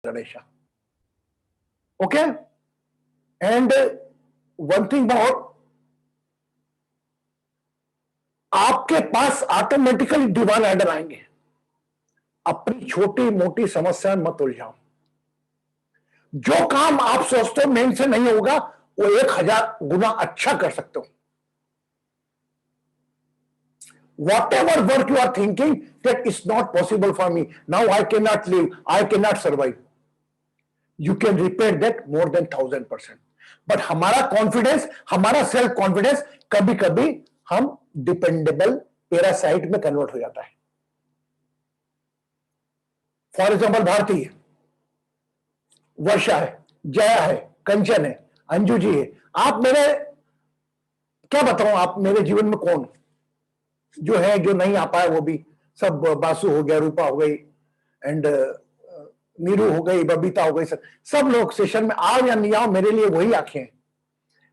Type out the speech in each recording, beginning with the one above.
Ganesha. Okay? And one thing more, आपके पास automatically divine order आएंगे. अपनी छोटी मोटी समस्या मत उलझाओ. जो काम आप सोचते हो मेन से नहीं होगा, वो 1000 गुना अच्छा कर सकते हो. Whatever work you are thinking that is not possible for me, now I cannot live, I cannot survive, you can repair that more than 1000%. But हमारा कॉन्फिडेंस, हमारा सेल्फ कॉन्फिडेंस कभी कभी हम डिपेंडेबल पैरासाइट में कन्वर्ट हो जाता है. For example Bharti है, वर्षा है, जया है, कंचन है, अंजू जी है. आप मेरे क्या बताऊं, आप मेरे जीवन में कौन जो है, जो नहीं आ पाया वो भी सब, बासु हो गया, रूपा हो गई, एंड नीरू हो गई, बबीता हो गई, सब लोग सेशन में आओ या नहीं आओ, मेरे लिए वही आंखें हैं.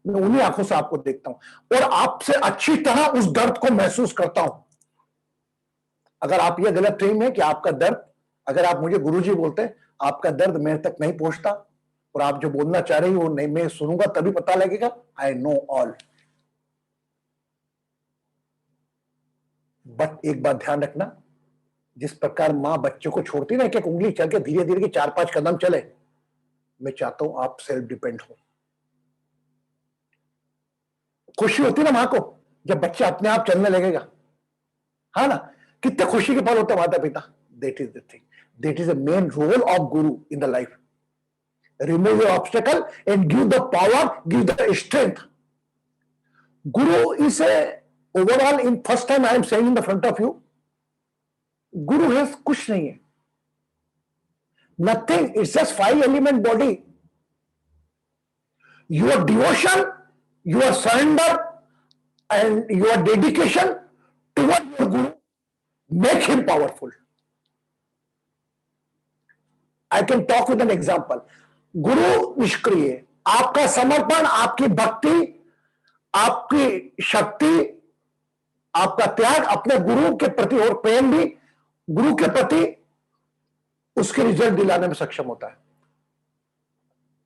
मैं उन्हीं आंखों से आपको देखता हूं और आपसे अच्छी तरह उस दर्द को महसूस करता हूं. अगर आप ये गलत फहमी है कि आपका दर्द, अगर आप मुझे गुरुजी बोलते हैं, आपका दर्द मेरे तक नहीं पहुंचता और आप जो बोलना चाह रही हो वो नहीं, मैं सुनूंगा तभी पता लगेगा. I know all. बट एक बात ध्यान रखना, जिस प्रकार मां बच्चों को छोड़ती ना, एक एक उंगली चल के धीरे धीरे के 4-5 कदम चले, मैं चाहता हूं आप सेल्फ डिपेंड हो. खुशी होती ना मां को जब बच्चा अपने आप चलने लगेगा, हाँ ना, कितने खुशी के पल होते माता पिता. That is the thing, that is the main role of guru in the life. Remove your obstacle and give the power, give the strength. Guru is a overall, in first time I am saying in the front of you, guru है कुछ नहीं है, nothing. It's just 5 element body. Your devotion, your surrender and your dedication toward your guru make him powerful. I can talk with an example. गुरु निष्क्रिय, आपका समर्पण, आपकी भक्ति, आपकी शक्ति, आपका त्याग अपने गुरु के प्रति और प्रेम भी गुरु के प्रति उसके रिजल्ट दिलाने में सक्षम होता है.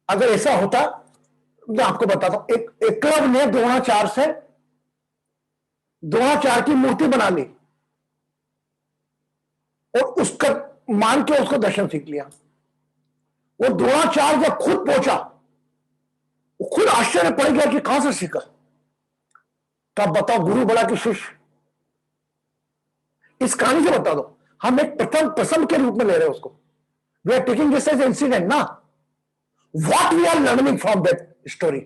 अगर ऐसा होता, मैं आपको बताता हूं, एक एकलव्य ने द्रोणाचार्य से द्रोणाचार्य की मूर्ति बना ली और उसका मान के उसको दर्शन सीख लिया. वो द्रोणाचार्य जब खुद पहुंचा, वो खुद आश्चर्य पड़ गया कि कहां से सीखा. तब बताओ गुरु बड़ा कि शिष्य. इस कहानी से बता दो, हम एक प्रथम प्रसंग के रूप में ले रहे हैं उसको. We are taking this as incident ना. What we are learning from that story.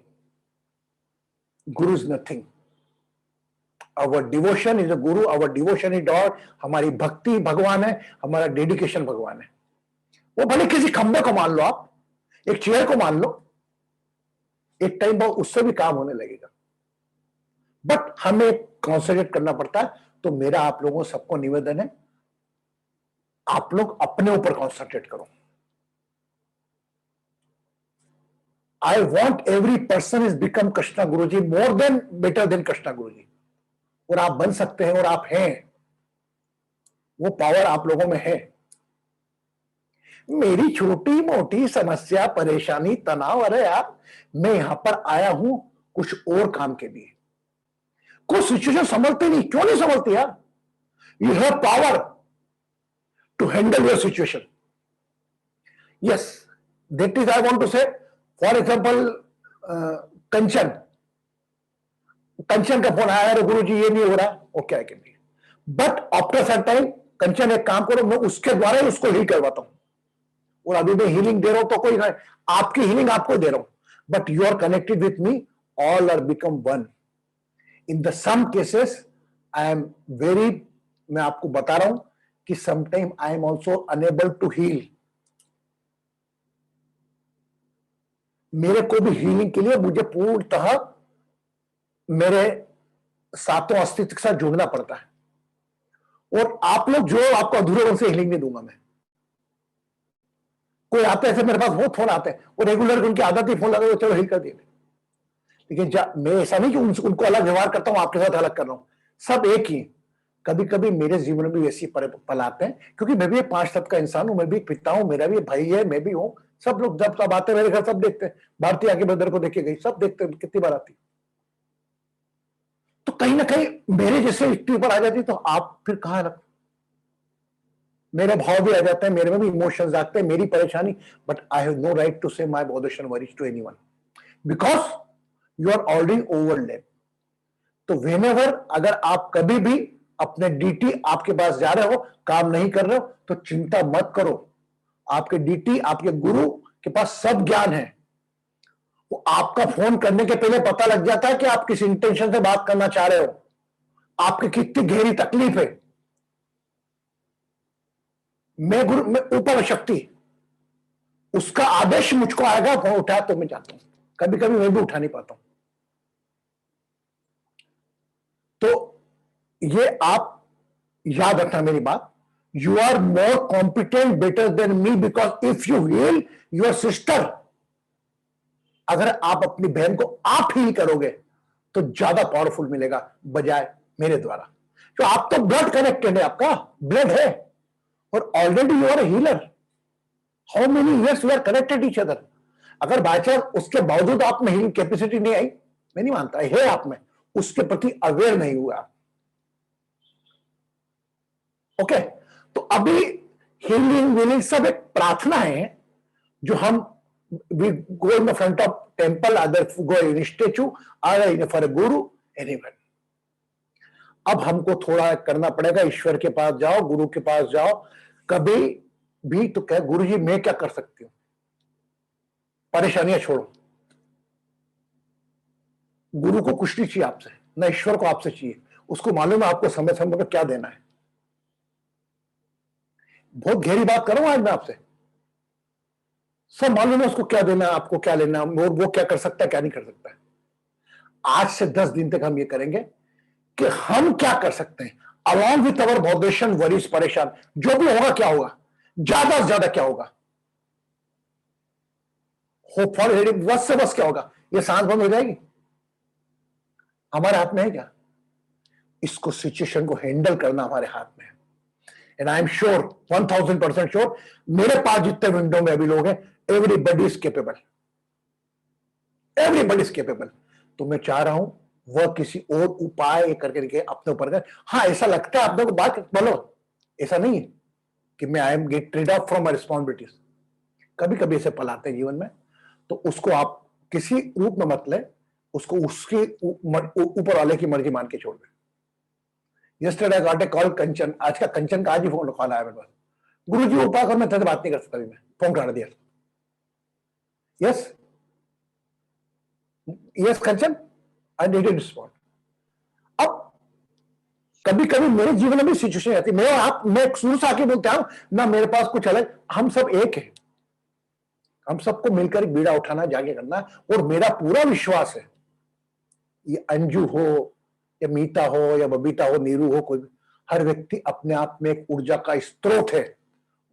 Guru is nothing. Our devotion is a guru, our devotion is God. हमारी भक्ति भगवान है, हमारा डेडिकेशन भगवान है. वो भले किसी खंबे को मान लो, आप एक चेयर को मान लो, एक टाइम बाद उससे भी काम होने लगेगा. बट हमें कॉन्सेंट्रेट करना पड़ता है. तो मेरा आप लोगों सबको निवेदन है, आप लोग अपने ऊपर कॉन्सेंट्रेट करो. I want every person is become Krishna Guruji, more than better than Krishna Guruji. और आप बन सकते हैं और आप हैं. वो पावर आप लोगों में है. मेरी छोटी मोटी समस्या, परेशानी, तनाव, अरे आप, मैं यहां पर आया हूं कुछ और काम के लिए. कुछ सिचुएशन संभलती नहीं, क्यों नहीं संभलती यार? You have power to handle your situation. Yes, that is I want to say. For example Kanchan का फोन आया, अरे गुरु जी ये नहीं हो रहा. Okay, I can be. But after some time, Kanchan एक काम करो, मैं उसके द्वारा ही उसको हील करवाता हूं. और अभी मैं हीलिंग दे रहा हूं तो कोई नहीं, आपकी हीलिंग आपको दे रहा हूं. But you are connected with me, all are become one. In the some cases I am very, मैं आपको बता रहा हूं कि sometime I am also unable to heal. मेरे को भी हीलिंग के लिए मुझे पूर्णतः मेरे सातों अस्तित्व के साथ जुड़ना पड़ता है. और आप लोग जो, आपको अधूरे मन से हीलिंग नहीं दूंगा मैं. कोई आते हैं, मेरे पास बहुत फोन आते हैं और रेगुलर उनकी आदत ही फोन लगा, चलो हील कर दिए. लेकिन मैं ऐसा नहीं कि उनको अलग व्यवहार करता हूं, आपके साथ अलग कर रहा हूं. सब एक ही. कभी कभी मेरे जीवन में भी ऐसी पल आते हैं, क्योंकि मैं भी एक 5 तत्व का इंसान हूं, मैं भी एक पिता हूं, मेरा भी भाई है, मैं भी हूं। सब लोग जब सब आते हैं मेरे घर, सब देखते हैं, भारतीय आके ब्रदर को देखे गई, सब देखते हैं कितनी बार आती। तो कहीं ना कहीं मेरे जैसे स्थिति पर आ जाती तो आप फिर कहां रख, मेरे भाव भी आ जाते हैं, मेरे में भी इमोशंस आते हैं, मेरी परेशानी, but I have no right to say my bothers and worries to anyone, because you are already overlap. तो व्हेनेवर अगर आप कभी भी अपने डीटी आपके पास जा रहे हो, काम नहीं कर रहे हो, तो चिंता मत करो, आपके डीटी, आपके गुरु के पास सब ज्ञान है। वो आपका फोन करने के पहले पता लग जाता है कि आप किस इंटेंशन से बात करना चाह रहे हो, आपकी कितनी गहरी तकलीफ है। मैं गुरु, मैं ऊपर शक्ति, उसका आदेश मुझको आएगा, फोन उठा तो मैं जाता हूं, कभी कभी मैं भी उठा नहीं पाता हूं। तो ये आप याद रखना मेरी बात, you are more competent better than me, because if you heal your sister, अगर आप अपनी बहन को आप हील करोगे तो ज्यादा पावरफुल मिलेगा बजाय मेरे द्वारा। तो आप तो ब्लड कनेक्टेड है, आपका ब्लड है, और already you are a healer. How many years we are connected each other. अगर बाय चांस उसके बावजूद आप में हीलिंग कैपेसिटी नहीं आई, मैं नहीं मानता है आप में, उसके प्रति अवेयर नहीं हुआ। ओके, तो अभी हीलिंग वीलिंग सब एक प्रार्थना है जो हम, we go in the front of temple, either go in a statue, either for a guru, anyone. अब हमको थोड़ा करना पड़ेगा, ईश्वर के पास जाओ, गुरु के पास जाओ, कभी भी तो कह गुरु जी मैं क्या कर सकती हूं, परेशानियां छोड़ो। गुरु को कुछ नहीं चाहिए आपसे, ना ईश्वर को आपसे चाहिए, उसको मालूम है आपको समय समय पर क्या देना है। बहुत गहरी बात करूं आज मैं आपसे, सब मालूम है उसको क्या देना है, आपको क्या लेना है, वो क्या कर सकता है, क्या नहीं कर सकता है। आज से 10 दिन तक हम ये करेंगे कि हम क्या कर सकते हैं, along with our vibration, worries, परेशान, जो भी होगा क्या होगा, ज्यादा से ज्यादा क्या होगा, होप फॉर हेडिंग, बस से बस क्या होगा, ये सांस बंद हो जाएगी, हमारे हाथ में है क्या? इसको सिचुएशन को हैंडल करना हमारे हाथ में है। And I am sure, 1000% sure, मेरे पास जितने विंडो में अभी लोग हैं, everybody is capable, everybody is capable. तो मैं चाह रहा हूं वह किसी और उपाय करके अपने ऊपर कर। हाँ, ऐसा लगता है आपने को, बात बोलो, ऐसा नहीं है कि मैं I am get rid of from my responsibilities. कभी कभी ऐसे पल आते हैं जीवन में, तो उसको आप किसी रूप में मत ले, उसको उसके ऊपर वाले की मर्जी मान के छोड़ दे। यस्टरडे गॉट ए कॉल कंचन, आज का कंचन का आज ही फोन कॉल आया मेरे पास, गुरु जी उपाय कर, मैं तेरे बात नहीं कर सकता, मैं फोन काट दिया। Yes yes Kanchan, I needed respond. अब कभी कभी मेरे जीवन में भी सिचुएशन आती है, मैं शुरू से आके बोलता हूं ना, मेरे पास कुछ अलग, हम सब एक है, हम सबको मिलकर एक बीड़ा उठाना, जाके करना। और मेरा पूरा विश्वास है, ये अंजू हो या मीता हो या बबीता हो, नीरू हो, कोई, हर व्यक्ति अपने आप में एक ऊर्जा का स्रोत है।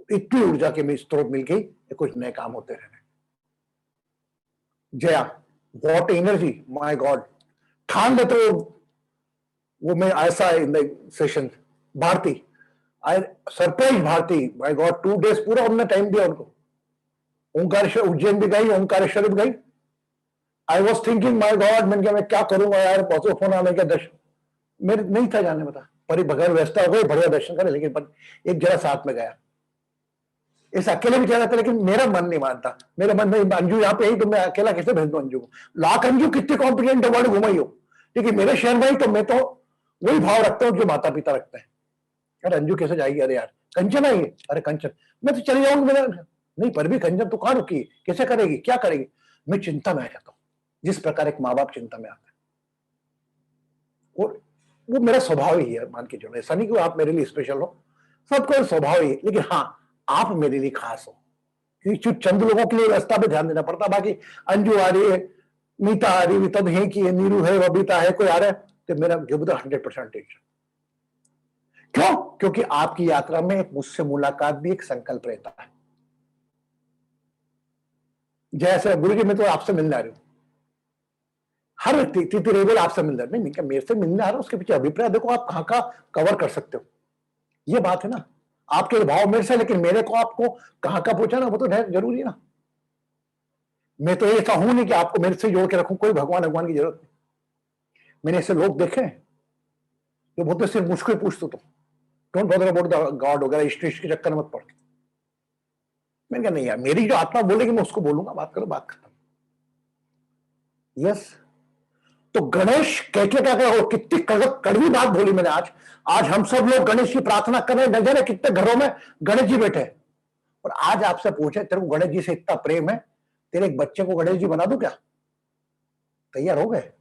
इतनी ऊर्जा के में स्रोत मिल गई, कुछ नए काम होते रहने। Jaya, what energy, my god, ठान लेते हो वो। मैं ऐसा in the session, Bharati, I surprise Bharati, my god, 2 days पूरा हमने टाइम दिया उनको। ओंकारेश्वर, उज्जैन भी गई, ओंकारेश्वर भी गई। I was thinking my God, मैंने कहा मैं क्या करूंगा यार, बहुत फोन आने के दर्शन, मेरे नहीं था जाने, बता परी भगवान व्यवस्था हो गई, बढ़िया दर्शन करे, लेकिन पर एक जरा साथ में गया, इस अकेले भी चला था, लेकिन मेरा मन नहीं मानता, मेरा मन नहीं, अंजू यहाँ पे ही, तो मैं अकेला कैसे भेज दू अंजू को? लाख अंजू कितनी कॉम्पिटेंट वर्ल्ड घुमाई हो, लेकिन मेरे शहर में ही तो मैं तो वही भाव रखता हूँ जो माता पिता रखते हैं। यार अंजू कैसे जाएगी, अरे यार कंचन आई है, अरे कंचन मैं तो चली जाऊंगी, मेरा नहीं, पर भी कंचन तो कहाँ रुकी, कैसे करेगी, क्या करेगी? मैं चिंता में आ जाता हूँ, जिस प्रकार एक माँ बाप चिंता में आता है, और वो मेरा स्वभाव ही है, मान के चलो, ऐसा नहीं कि आप मेरे लिए स्पेशल हो, सबका स्वभाव ही है, लेकिन हाँ आप मेरे लिए खास हो, क्योंकि चंद लोगों के लिए रास्ता पे ध्यान देना पड़ता। बाकी अंजू आ रही है, मीता आ रही है, तब है कि नीरू है, बबीता है, कोई आ रहा है, तो मेरा गिव द 100% टेंशन। क्यों? क्योंकि आपकी यात्रा में एक मुझसे मुलाकात भी एक संकल्प रहता है। जैसे गुरु जी मैं तो आपसे मिलने आ रही हूं, हर व्यक्ति तिथि रेबल आपसे मिल रहा है, नहीं मेरे से मिलने आ रहा है, उसके पीछे अभिप्राय देखो आप कहां का कवर कर सकते हो, ये बात है ना। आपके भाव मेरे से, लेकिन मेरे को आपको कहां का पूछा ना, वो तो जरूरी है ना। मैं तो ऐसा हूं नहीं कि आपको मेरे से जोड़ के रखूं, कोई भगवान की जरूरत नहीं। मैंने ऐसे लोग देखे जो बोलते सिर्फ मुझको ही पूछते, तो don't bother about the God वगैरह, इष्ट के चक्कर मत पड़। मैंने कहा नहीं यार, मेरी जो आत्मा बोलेगी मैं उसको बोलूंगा, बात करो, बात खत्म। यस, तो गणेश कह के क्या करो, कितनी कड़वी बात बोली मैंने आज। आज हम सब लोग गणेश की प्रार्थना कर रहे हैं, न जाने कितने घरों में गणेश जी बैठे हैं। और आज आपसे पूछे तेरे को गणेश जी से इतना प्रेम है, तेरे एक बच्चे को गणेश जी बना दूं क्या, तैयार हो गए?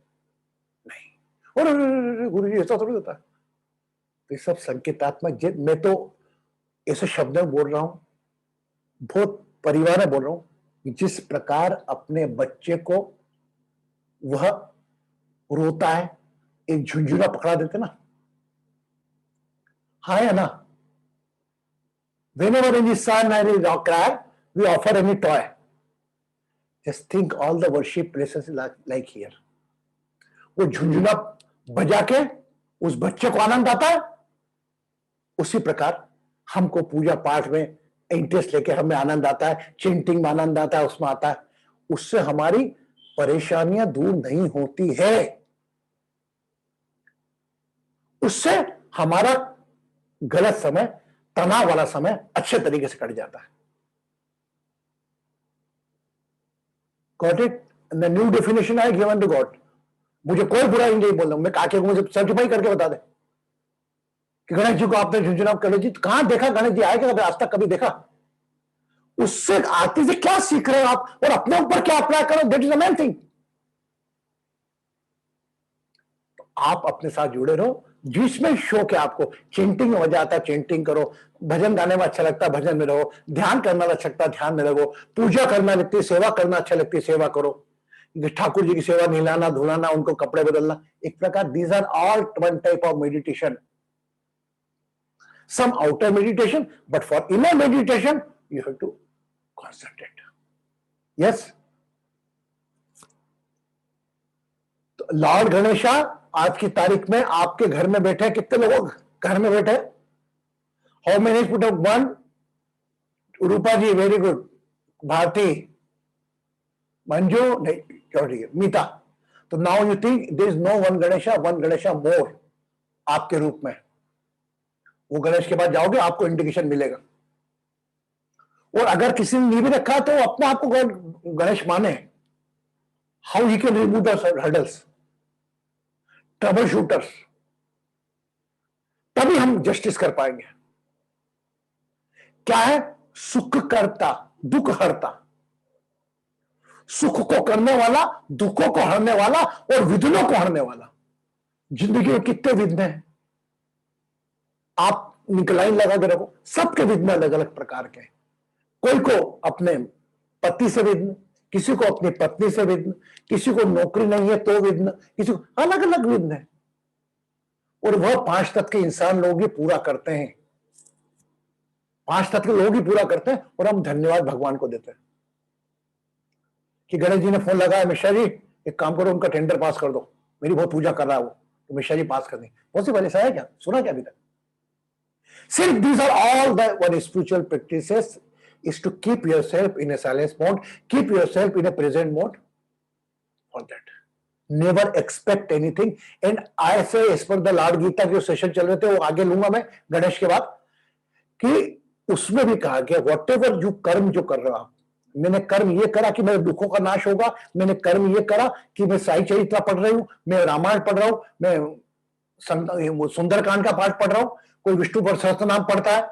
नहीं। और गुरु जी ऐसा थोड़ी होता है। तो ये सब संकेतात्मक, मैं तो ऐसे शब्द में बोल रहा हूं, बहुत परिवार में बोल रहा हूं, जिस प्रकार अपने बच्चे को वह रोता है, एक झुंझुना पकड़ा देते ना, हाँ या ना। Whenever any son or any cry, we offer any toy. Just think all the worship places like here. वो झुंझुना बजा के उस बच्चे को आनंद आता है, उसी प्रकार हमको पूजा पाठ में इंटरेस्ट लेके हमें आनंद आता है, चिंटिंग में आनंद आता है, उसमें आता है। उससे हमारी परेशानियां दूर नहीं होती है, उससे हमारा गलत समय, तनाव वाला समय अच्छे तरीके से कट जाता है। Got it? And the new definition I given to God. मुझे कोई बुराई नहीं बोल रहा हूं, मैं काके को मुझे सर्टिफाई करके बता दे कि गणेश जी को आपने झुंझुना कर जी, कहां देखा गणेश जी आएगा कभी, आज तक कभी देखा? उससे आरती से क्या सीख रहे हो आप, और अपने ऊपर क्या अप्लाई करो, that is the main thing. आप अपने साथ जुड़े रहो, जिसमें शौक है आपको, चेंटिंग में मजा आता है चेंटिंग करो, भजन गाने में अच्छा लगता है भजन में रहो, ध्यान करना अच्छा लगता है ध्यान में लगो, पूजा करना लगती है, सेवा करना अच्छा लगती है सेवा करो, ठाकुर जी की सेवा, नहलाना धुलाना, उनको कपड़े बदलना, एक प्रकार these are all one type of meditation, some outer meditation, but for inner meditation you have to concentrate. Yes, तो लॉर्ड गणेशा आज की तारीख में आपके घर में बैठे, कितने लोग घर में बैठे? How many put up one? Rupa ji very good, Bharti, Manju नहीं, ठीक है, मीता। तो now you think there is no one Ganesha more आपके रूप में। वो गणेश के पास जाओगे आपको इंडिकेशन मिलेगा, और अगर किसी ने नहीं भी रखा तो अपने आप को गणेश माने। How he can remove the hurdles, trouble shooters, तभी हम जस्टिस कर पाएंगे। क्या है? सुख करता दुख हरता, सुख को करने वाला, दुखों को हरने वाला और विघ्नों को हरने वाला। जिंदगी में कितने विघ्न हैं, आप निकलाइन लगा के रखो, सबके विघ्न अलग अलग प्रकार के। कोई को अपने पति से विघ्न, किसी को अपनी पत्नी से विघ्न, किसी को नौकरी नहीं है तो विघ्न, किसी को अलग अलग विघ्न है। और वह 5 तत्व के इंसान लोग ही पूरा करते हैं, 5 तत्व के लोग ही पूरा करते हैं। और हम धन्यवाद भगवान को देते हैं कि गणेश जी ने फोन लगाया, मिश्रा जी एक काम करो, उनका टेंडर पास कर दो, मेरी बहुत पूजा कर रहा है वो, तो मिश्रा जी पास कर दें। पॉसिबल ऐसा है क्या? सुना क्या अभी तक? सिर्फ these are all the one spiritual practices is to keep yourself in a silence mode, keep yourself in a present mode. For that, never expect anything. And I say as per the Lord Gita के session चल रहे थे, वो आगे लूंगा मैं गणेश के बाद, कि उसमें भी कहा गया वॉट एवर जो कर्म जो कर रहे हो आप, मैंने कर्म ये करा कि मेरे दुखों का नाश होगा, मैंने कर्म ये करा कि मैं साई चरित्र पढ़ रही हूं, मैं रामायण पढ़ रहा हूं, मैं सुंदरकांड का पाठ पढ़ रहा हूं, कोई विष्णु पर सहस्त्र नाम पढ़ता है,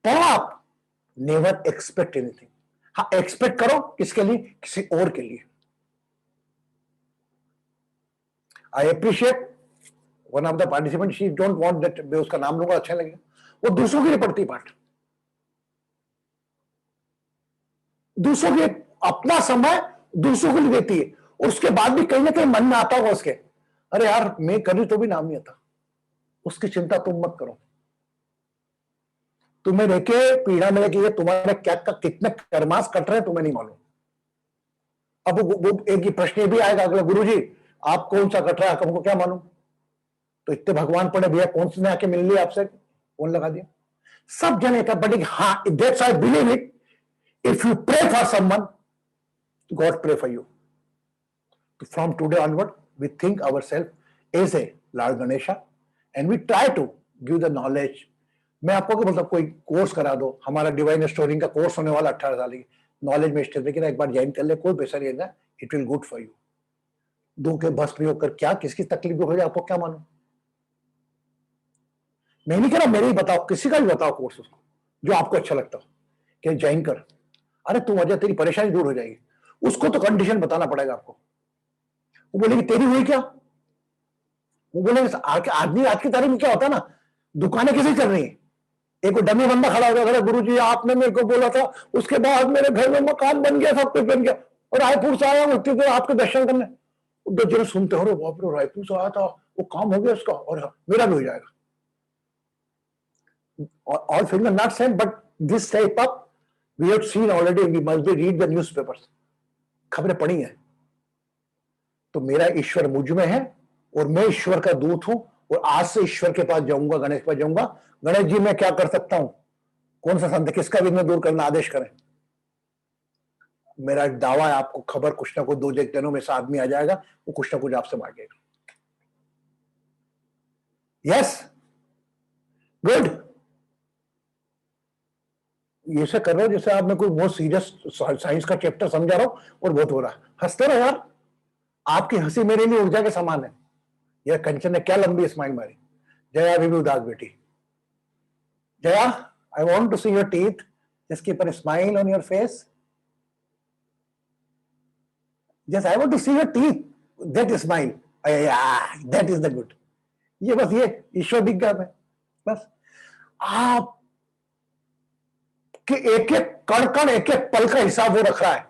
पढ़ो आप। Never expect anything. हाँ, एक्सपेक्ट करो किसके लिए? किसी और के लिए। I appreciate one of the participant, she don't want that, मैं उसका नाम लूंगा अच्छा लगेगा, वो दूसरों के लिए पढ़ती पाठ, दूसरों के, अपना समय दूसरों के लिए देती है, उसके बाद भी कहीं ना कहीं मन में आता होगा उसके, अरे यार मैं करी तो भी नाम नहीं आता। उसकी चिंता तुम मत करो, तुम्हें देखे पीड़ा मिलेगी, तुम्हारे क्या कितने कर्मास कट रहे हैं तुम्हें नहीं मालूम। अब वो एक ही प्रश्न ये भी आएगा अगला, गुरुजी आप कौन सा कट रहा है, हमको क्या मालूम। तो इतने भगवान पड़े भैया, कौन से ने आके मिल लिया आपसे, कौन लगा दिया। सब जने का, बट हाँ, that's I believe it, if you pray for someone, god pray for you. तो from today onward we think ourself as a lord Ganesha and we try to give the knowledge. मैं आपको क्या बोलता, कोई कोर्स करा दो, हमारा डिवाइन स्टोरिंग का कोर्स होने वाला 18 साल की, नॉलेज में स्टेज, लेकिन एक बार ज्वाइन कर ले, कोई पैसा नहीं है, it will good for you. दो के बस प्रयोग कर क्या किसकी तकलीफ हो जाए, आपको क्या मालूम। मैं नहीं कह रहा, मेरे ही बताओ, किसी का भी बताओ कोर्स उसको जो आपको अच्छा लगता हो कि ज्वाइन कर, अरे तू वजह तेरी परेशानी दूर हो जाएगी। उसको तो कंडीशन बताना पड़ेगा आपको। वो बोलेगी तेरी हुई क्या, वो बोलेंगे आदमी आज की तारीख में क्या होता है ना, दुकानें कैसे चल रही है, एक डमी बंदा खड़ा हो गया, गुरुजी आपने मेरे को बोला था, उसके बाद मेरे घर में मकान बन गया, सब कुछ बन गया, और रायपुर से आया हूं तो आपके दर्शन करने। जरा सुनते हो, बाप रे रायपुर से आया था, वो काम हो गया उसका, और मेरा भी हो जाएगा। All finger not same, but this type of we have seen already. We must be read the newspapers. खबरें पढ़ी हैं। तो मेरा ईश्वर मुझ में है और मैं ईश्वर का दूत हूं, और आज से ईश्वर के पास जाऊंगा, गणेश के पास जाऊंगा, गणेश जी मैं क्या कर सकता हूं, कौन सा संदेह, किसका विघ्न दूर करना आदेश करें। मेरा एक दावा है, आपको खबर कुछ ना कुछ 2 दिनों में से आदमी आ जाएगा, वो कुछ ना कुछ आपसे मांगेगा। Yes, good. ये से कर रहे हो जैसे आप मैं कोई बहुत सीरियस साइंस का चैप्टर समझा रहा हूं और बहुत हो रहा है। हंसते रहो यार, आपकी हंसी मेरे लिए ऊर्जा के समान है। यह कंचन ने क्या लंबी स्माइल मारी। जया भी उदास बेटी, Jaya I want to see your teeth, just keep a smile on your face, just I want to see your teeth, that smile, that is the good. ये बस, ये ईश्वर दिख गया मैं, बस आप कि एक एक कण कण, एक एक पल का हिसाब वो रख रहा है।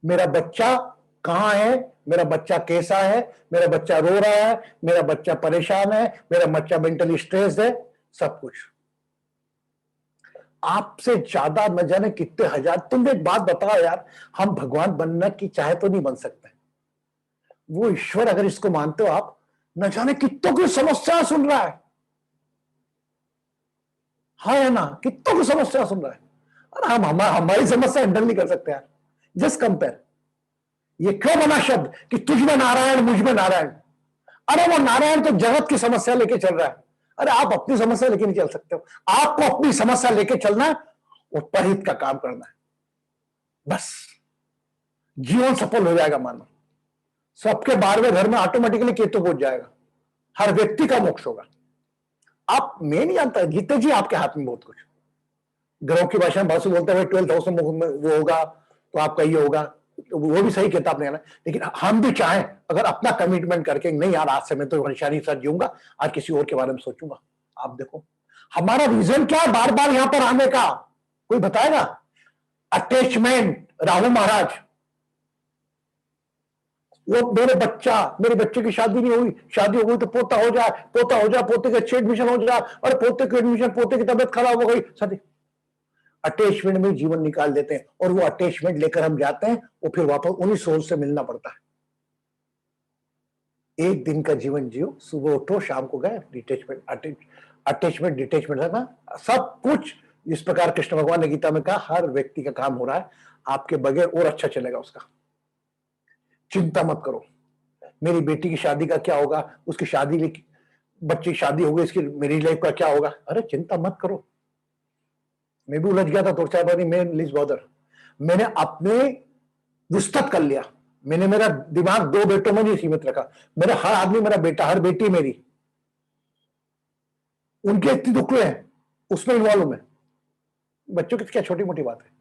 मेरा बच्चा कहां है, मेरा बच्चा कैसा है, मेरा बच्चा रो रहा है, मेरा बच्चा परेशान है, मेरा बच्चा मेंटली स्ट्रेस्ड है, सब कुछ आपसे ज्यादा न जाने कितने हजार। तुम एक बात बताओ यार, हम भगवान बनना की चाहे तो नहीं बन सकते, वो ईश्वर अगर इसको मानते हो आप, न जाने कितनों की समस्या सुन रहा है। हाँ है ना, कितनों की समस्या सुन रहा है। अरे हम हमारी समस्या हैंडल नहीं कर सकते यार। जस्ट कंपेयर, ये क्यों बना शब्द कि तुझ में नारायण मुझ में नारायण। अरे वो नारायण तो जगत की समस्या लेके चल रहा है, अरे आप अपनी समस्या लेके नहीं चल सकते हो। आपको अपनी समस्या लेके चलना है और परहित का काम करना है, बस जीवन सफल हो जाएगा। मानो सबके 12वें घर में ऑटोमेटिकली केतु पहुंच जाएगा, हर व्यक्ति का मोक्ष होगा। आप, मैं नहीं जानता, जीते जी आपके हाथ में बहुत कुछ। ग्रहों की भाषा में भाषु बोलते हुए 12th हाउस में वो होगा तो आपका ये होगा, तो वो भी सही कहता आपने। लेकिन हम भी चाहें अगर अपना कमिटमेंट करके, नहीं यार आज से मैं तो वंशानी साथ जीऊंगा, आज किसी और के बारे में सोचूंगा। आप देखो हमारा रीजन क्या है बार बार यहां पर आने का, कोई बताएगा। अटैचमेंट। राहु महाराज, वो मेरे बच्चे की शादी नहीं हुई, शादी हो गई तो पोता हो जाए, पोता हो जाए, पोते के अच्छे एडमिशन हो जाए, और पोते के एडमिशन, पोते की तबियत खराब हो गई, शादी। अटैचमेंट में जीवन निकाल देते हैं, और वो अटैचमेंट लेकर हम जाते हैं, और फिर वापस उन्हीं सोल से मिलना पड़ता है। एक दिन का जीवन जियो, सुबह उठो शाम को गए, अटैचमेंट डिटैचमेंट है ना, सब कुछ इस प्रकार कृष्ण भगवान ने गीता में कहा, हर व्यक्ति का काम हो रहा है, आपके बगैर और अच्छा चलेगा उसका। चिंता मत करो, मेरी बेटी की शादी का क्या होगा, उसकी शादी, बच्चे की शादी हो गई, इसकी मेरी लाइफ का क्या होगा, अरे चिंता मत करो। मैं भी उलझ गया था तो 4 बार, मैं लिस्ट बॉदर, मैंने अपने विस्तृत कर लिया। मैंने मेरा दिमाग 2 बेटों में नहीं सीमित रखा, मेरा हर आदमी मेरा बेटा, हर बेटी मेरी, उनके इतनी दुख हैं उसमें इन्वॉल्व हूं मैं। बच्चों की क्या छोटी मोटी बात है।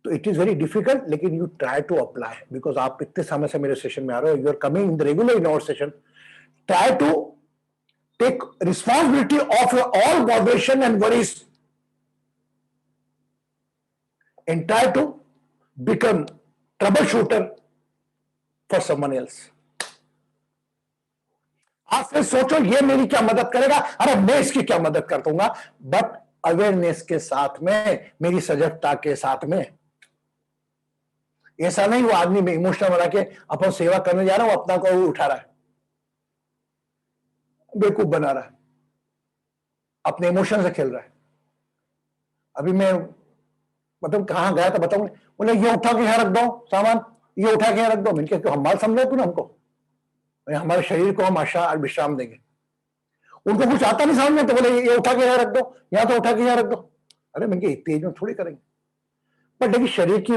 तो इट इज वेरी डिफिकल्ट, लेकिन you try to apply, because आप इतने समय से मेरे सेशन में आ रहे हो, you are coming in the regular in our session. Try to take responsibility of your all botheration and worries, and try to become troubleshooter for someone else. आप फिर सोचो ये मेरी क्या मदद करेगा, अरे मैं इसकी क्या मदद कर दूंगा, बट अवेयरनेस के साथ में, मेरी सजगता के साथ में। ऐसा नहीं वो आदमी में इमोशनल बना के अपन सेवा करने जा रहा हूं, अपना को उठा रहा है, बेवकूफ बना रहा है, अपने इमोशन से खेल रहा है। अभी मैं मतलब कहां गया था बताऊं, बोले ये उठा के यहाँ रख दो सामान, ये उठा के यहाँ रख दो। मैंने कहा हम माल समझो तू हमको, हमारे शरीर को हम आशा और विश्राम देंगे। उनको कुछ आता नहीं समझ में, तो बोले ये उठा के यहाँ रख दो, यहाँ तो उठा के यहाँ रख दो। अरे मैंने तेज में थोड़ी करेंगे। पर देखिए शरीर की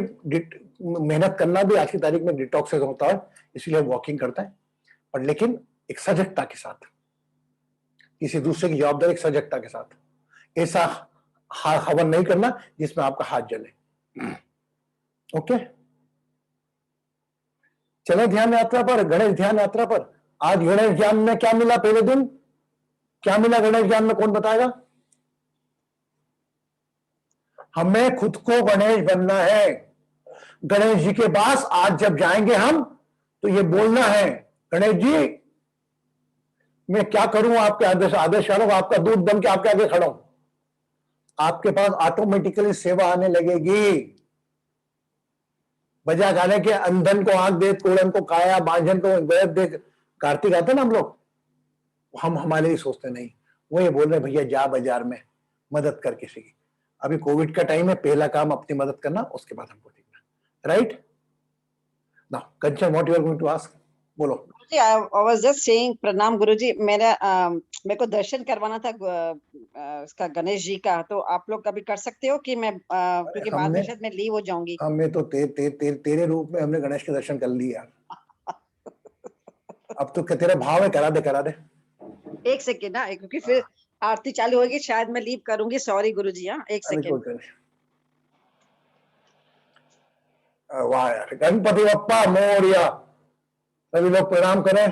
मेहनत करना भी आज की तारीख में डिटॉक्स होता है, इसलिए वॉकिंग करता है, पर लेकिन एक सजगता के साथ, किसी दूसरे की जवाबदारी, एक सजगता के साथ। ऐसा हवन नहीं करना जिसमें आपका हाथ जले। ओके, चले ध्यान यात्रा पर, गणेश ध्यान यात्रा पर। आज गणेश ज्ञान में क्या मिला, पहले दिन क्या मिला गणेश ज्ञान में, कौन बताएगा? हमें खुद को गणेश बनना है। गणेश जी के पास आज जब जाएंगे हम, तो ये बोलना है, गणेश जी मैं क्या करूं आपके आदेश आदेश आपका दूध बन के आपके आगे खड़ा हूं। आपके पास ऑटोमेटिकली सेवा आने लगेगी। बजा गाने के अंधन को आंख दे, कोड़न को काया, बांझन को वैद दे, कार्तिक आते ना हम लोग, हम हमारे लिए सोचते नहीं, वो ये बोल रहे भैया जा बाजार में मदद कर किसी की। अभी कोविड का टाइम है, पहला काम अपनी मदद करना, उसके बाद हमको देखना। Right now Kanchan, what you are going to ask, बोलो। I was just saying प्रणाम गुरुजी, मेरे को दर्शन करवाना था इसका गणेश जी का, तो आप लोग कभी कर सकते हो कि मैं क्योंकि बाद में शायद मैं लीव हो जाऊंगी। हमें तो तेरे रूप में हमने गणेश के दर्शन कर लिए यार। अब तो तेरा भाव है, करा दे। एक सेकेंड ना, क्योंकि फिर आरती चालू होगी, शायद मैं लीव करूंगी। सॉरी गुरुजी। हाँ, एक सेकेंड। वाह यार, गणपति बप्पा मोरया। सभी लोग प्रणाम करें।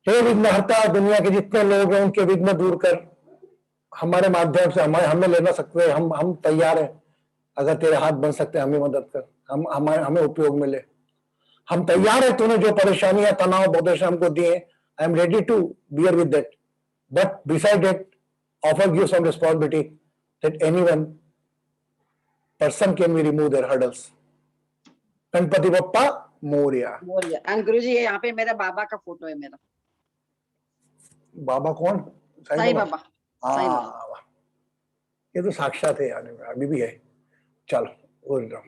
हे विघ्नहर्ता, दुनिया के जितने लोग हैं उनके विघ्न दूर कर, हमारे माध्यम से हमें लेना सकते हैं, हम तैयार हैं। अगर तेरे हाथ बन सकते हैं, हमें मदद कर, हमें उपयोग मिले, हम तैयार है। तूने जो परेशानियां, तनाव, बहुत हमको दिए, I am ready to bear with that, but beside it offer you some responsibility that anyone person can be remove their hurdles. Ganpati Bappa Morya. And Guruji यहाँ पे मेरा बाबा का फोटो है। मेरा बाबा कौन? साईं बाबा। हाँ, ये तो साक्षात है यार, अभी भी है। चलो,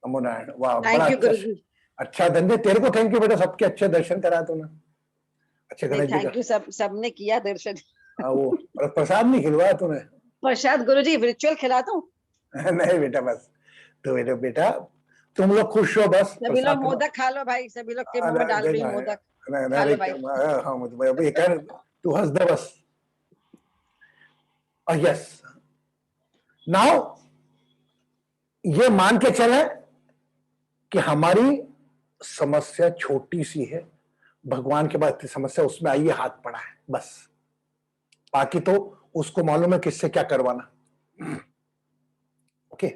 नमो नारायण। वाह, बड़ा अच्छा धन्य तेरे को, थैंक यू बेटा, सबके अच्छे दर्शन करा तूने। अच्छे गणेश जी का थैंक यू, सबने किया दर्शन। वो प्रसाद नहीं खिलवाया तूने? प्रसाद गुरुजी रिचुअल खिलाता हूँ। नहीं बेटा, बस तो बेटा तुम लोग खुश हो बस। सभी लोग मोदक खा लो भाई, सभी लोग के मुंह में डाल रही मोदक खा लो भाई। हाँ, तू हंस दे बस। यस, नाउ ये मान के चले कि हमारी समस्या छोटी सी है, भगवान के बाद समस्या उसमें आइए हाथ पड़ा है बस, बाकी तो उसको मालूम है किससे क्या करवाना। Okay,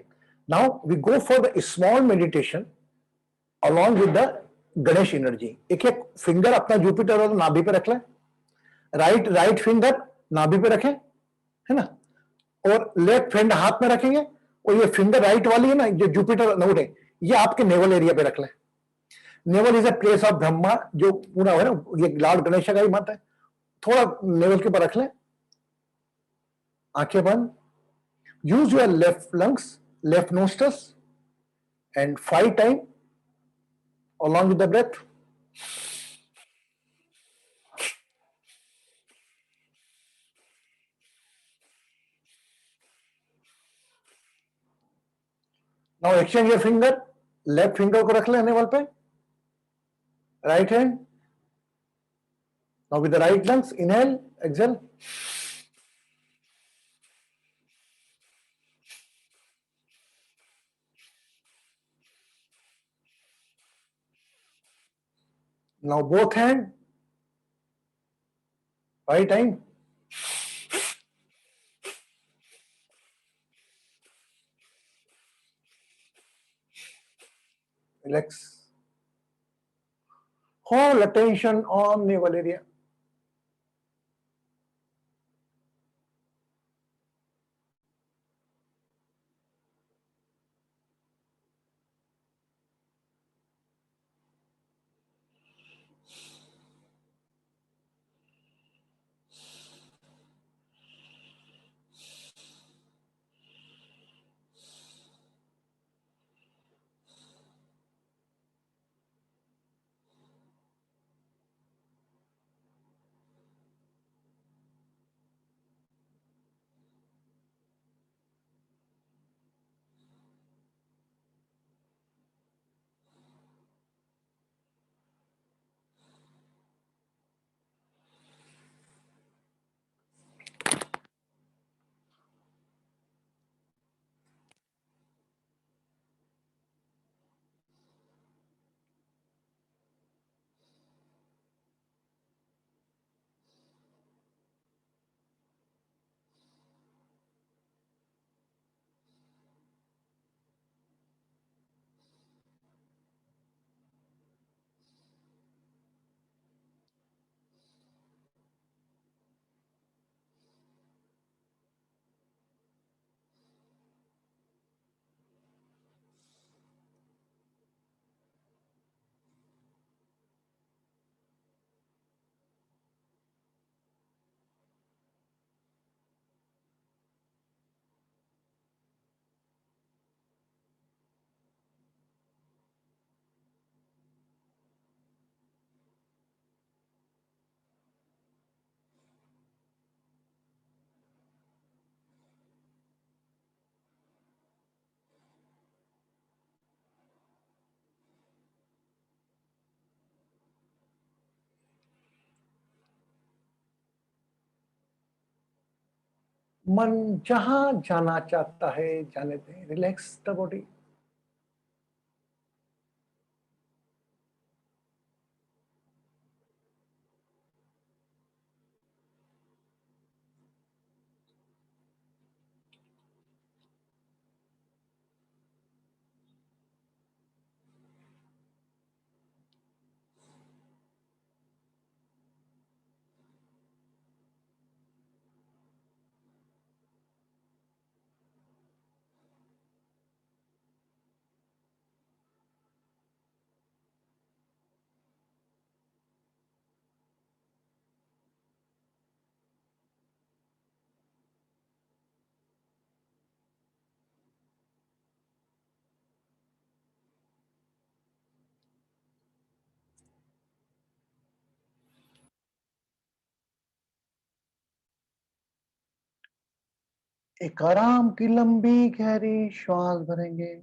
now we go for the small meditation along with the Ganesh energy. एक एक फिंगर अपना जुपिटर और नाभि पे रख लें, राइट फिंगर नाभि पे रखें, है ना, और लेफ्ट हैंड हाथ में रखेंगे, और ये फिंगर राइट वाली है ना, जो जुपिटर नोट है, ये आपके नेवल एरिया पे रख लें। Naval is a place of Brahma, जो पूरा है ना, ये लॉर्ड गणेश का ही मत है। थोड़ा नेवल के ऊपर रख लें, आंखें बंद, use your left lungs, left nostrils, and 5 time along with the breath. Now exchange your finger, left finger को रख ले नेवल पे, right hand. Now with the right lungs, inhale, exhale. Now both hand, 5 time. Relax. Whole attention on navel area. मन जहां जाना चाहता है जाने दें, रिलैक्स द बॉडी। एक आराम की लंबी गहरी श्वास भरेंगे।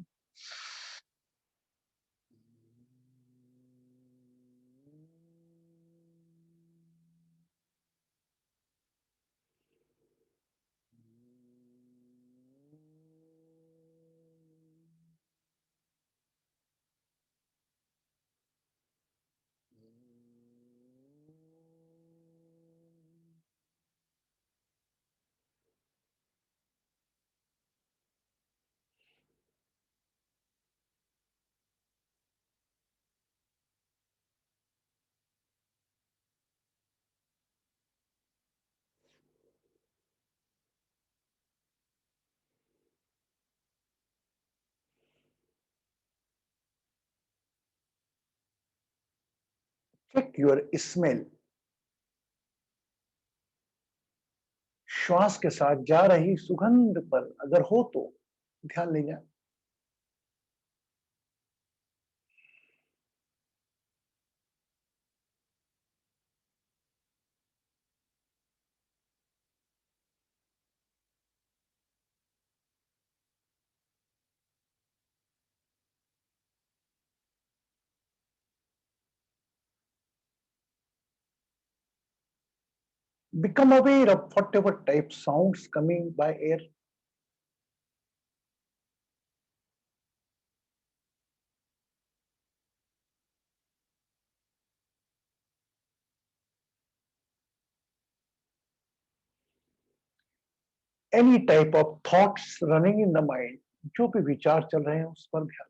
Check your smell. श्वास के साथ जा रही सुगंध पर अगर हो तो ध्यान ले जाए। Become aware of whatever type sounds coming by air. Any type of thoughts running in the mind, जो भी विचार चल रहे हैं उस पर ध्यान।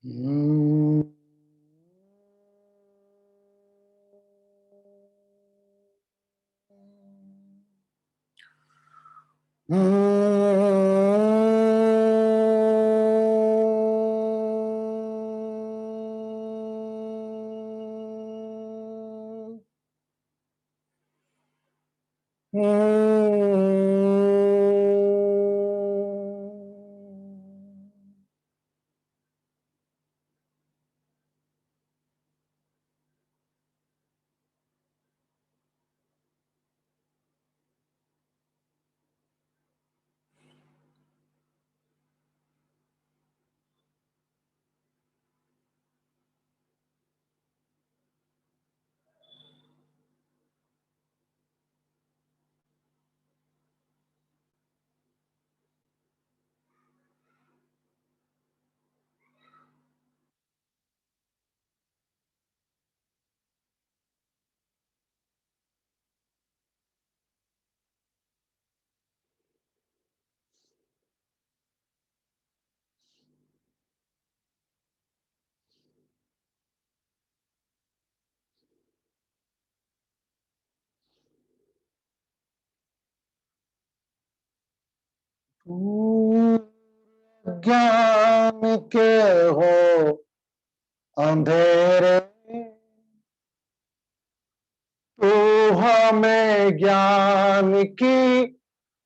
Hmm. ज्ञान के हो अंधेरे, तू हमें ज्ञान की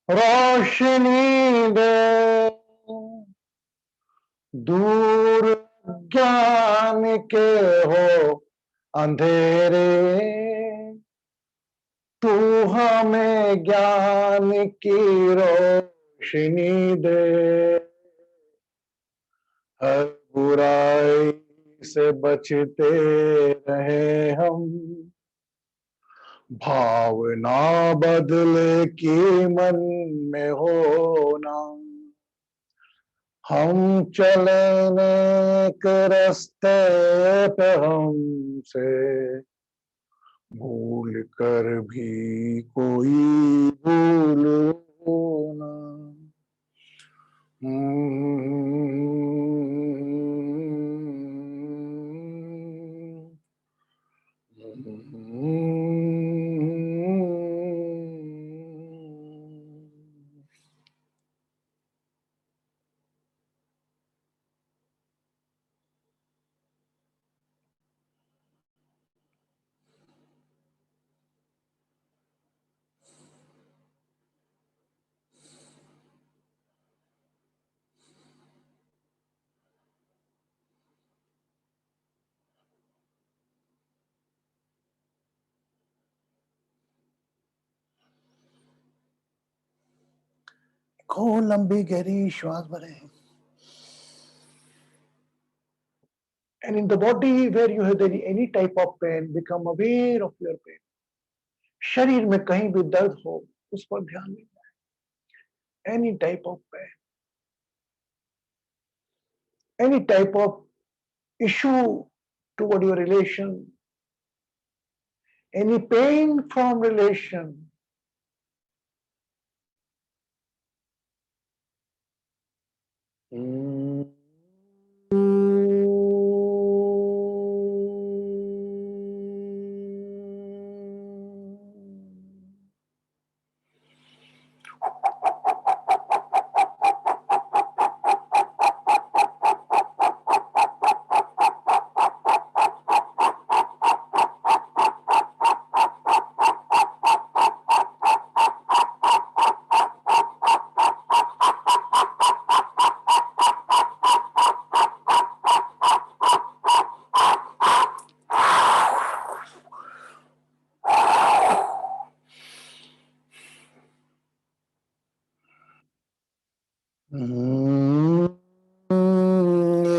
रोशनी दे। दूर ज्ञान के हो अंधेरे, तू हमें ज्ञान की रोशनी दे। हर बुराई से बचते रहे हम, भावना बदले की मन में होना। हम चले नेक रास्ते पे हमसे भूल कर भी कोई भूल होना। खूब लंबी गहरी श्वास भरें। And in the body where you have any type of pain, become aware of your pain. शरीर में कहीं भी दर्द हो उस पर ध्यान देना है। Any type of pain, any type of issue toward your relation, any pain from relation,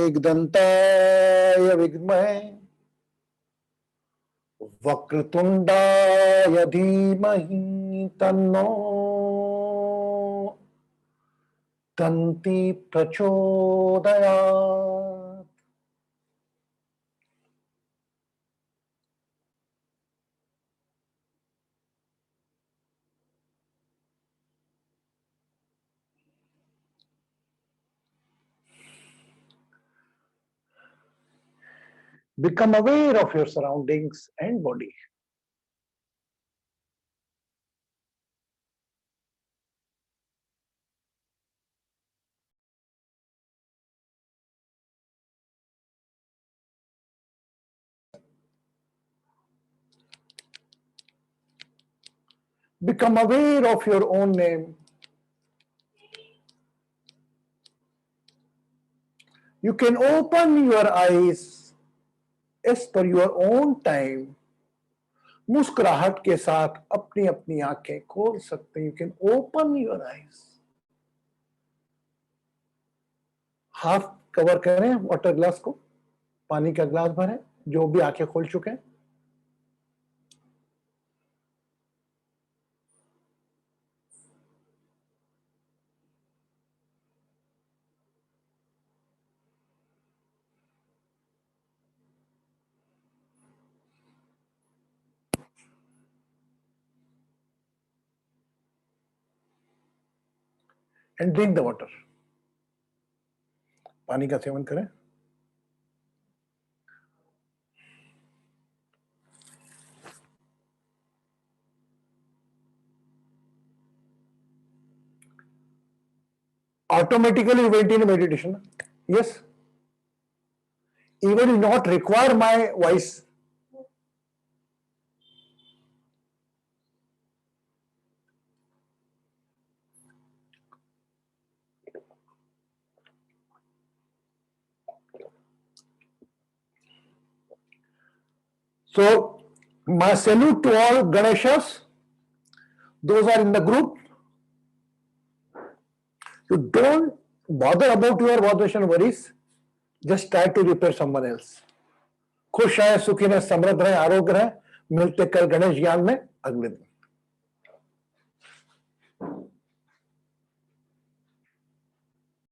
एकदन्ताय विद्महे वक्रतुंडाय धीमहि तन्नो दन्ति प्रचोदयात्। Become aware of your surroundings and body. Become aware of your own name. You can open your eyes as per your own time. मुस्कुराहट के साथ अपनी अपनी आंखें खोल सकते हैं। You can open your eyes. Half cover करें वाटर ग्लास को, पानी का ग्लास भरें, जो भी आंखें खोल चुके हैं। And drink the water. पानी का सेवन करें। automatically you went in meditation. Yes. Even you not require my voice. So, my salute to all Ganeshas. Those are in the group. You don't bother about your botheration worries. Just try to repair someone else. खुश रहे, सुखी रहे, समृद्ध रहे, आरोग्य रहे. मिलते कल गणेश ज्ञान में अगले दिन.